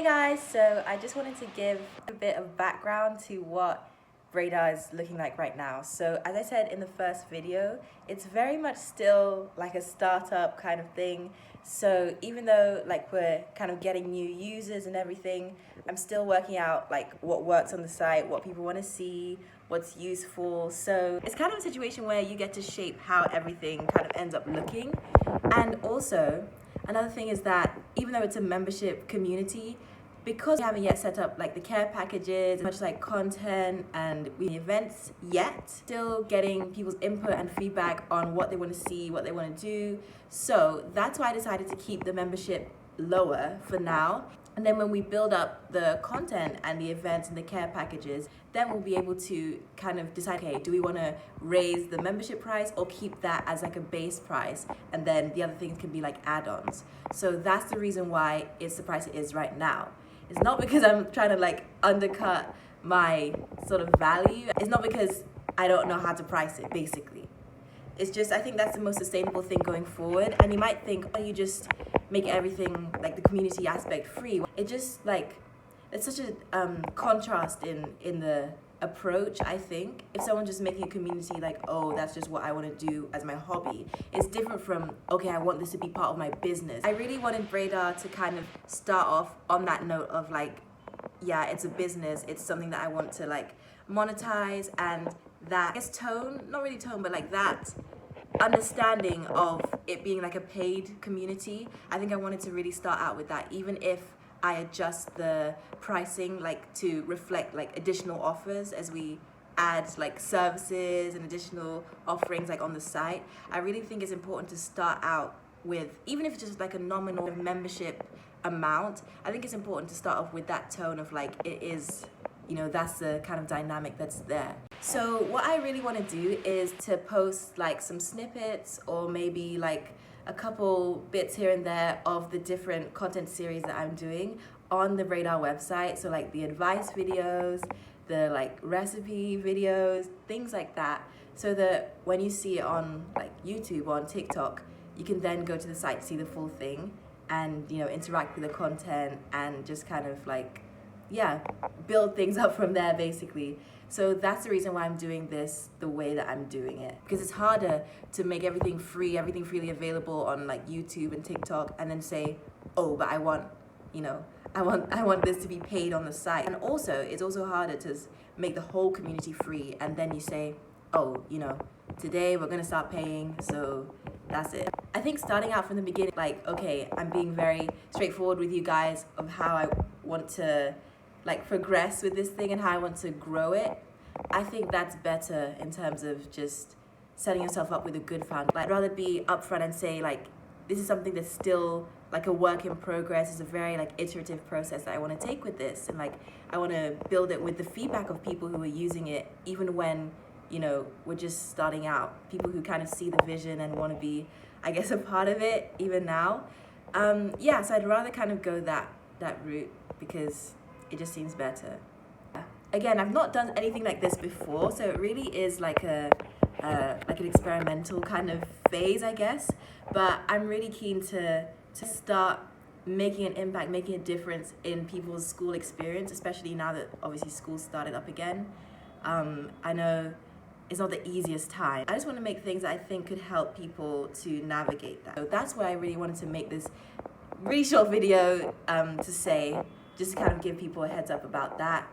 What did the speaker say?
Hey guys, so I just wanted to give a bit of background to what Radar is looking like right now. So as I said in the first video, it's very much still like a startup kind of thing. So even though like we're kind of getting new users and everything, I'm still working out like what works on the site, what people want to see, what's useful. So it's kind of a situation where you get to shape how everything kind of ends up looking. And also, another thing is that even though it's a membership community, because we haven't yet set up like the care packages, much like content and events yet, still getting people's input and feedback on what they want to see, what they want to do. So that's why I decided to keep the membership lower for now. And then when we build up the content and the events and the care packages, then we'll be able to kind of decide, okay, do we want to raise the membership price or keep that as like a base price? And then the other things can be like add-ons. So that's the reason why it's the price it is right now. It's not because I'm trying to like undercut my sort of value. It's not because I don't know how to price it, basically. It's just, I think that's the most sustainable thing going forward. And you might think, oh, you just make everything like the community aspect free. It just like, it's such a contrast in the approach, I think. If someone's just making a community like, oh, that's just what I want to do as my hobby, it's different from, okay, I want this to be part of my business. I really wanted Radar to kind of start off on that note of like, yeah, it's a business, it's something that I want to like monetize, and that, I guess tone, not really tone, but like that understanding of it being like a paid community. I think I wanted to really start out with that, even if I adjust the pricing like to reflect like additional offers as we add like services and additional offerings like on the site. I really think it's important to start out with, even if it's just like a nominal membership amount, I think it's important to start off with that tone of like, it is, you know, that's the kind of dynamic that's there. So what I really want to do is to post like some snippets or maybe like a couple bits here and there of the different content series that I'm doing on the Radar website. So like the advice videos, the like recipe videos, things like that. So that when you see it on like YouTube or on TikTok, you can then go to the site to see the full thing and, you know, interact with the content and just kind of like, yeah, build things up from there basically. So that's the reason why I'm doing this the way that I'm doing it, because it's harder to make everything free, everything freely available on like YouTube and TikTok, and then say, oh, but I want, you know, I want this to be paid on the site. And also, it's also harder to make the whole community free, and then you say, oh, you know, today we're gonna start paying, so that's it. I think starting out from the beginning, like, okay, I'm being very straightforward with you guys of how I want to like progress with this thing and how I want to grow it. I think that's better in terms of just setting yourself up with a good foundation. Like, I'd rather be upfront and say like, this is something that's still like a work in progress. It's a very like iterative process that I want to take with this, and like I want to build it with the feedback of people who are using it, even when, you know, we're just starting out. People who kind of see the vision and want to be, I guess, a part of it even now. Yeah, so I'd rather kind of go that route because it just seems better. Again, I've not done anything like this before, so it really is like an experimental kind of phase, I guess. But I'm really keen to start making an impact, making a difference in people's school experience, especially now that obviously school's started up again. I know it's not the easiest time. I just want to make things that I think could help people to navigate that. So that's why I really wanted to make this really short video to say, just to kind of give people a heads up about that.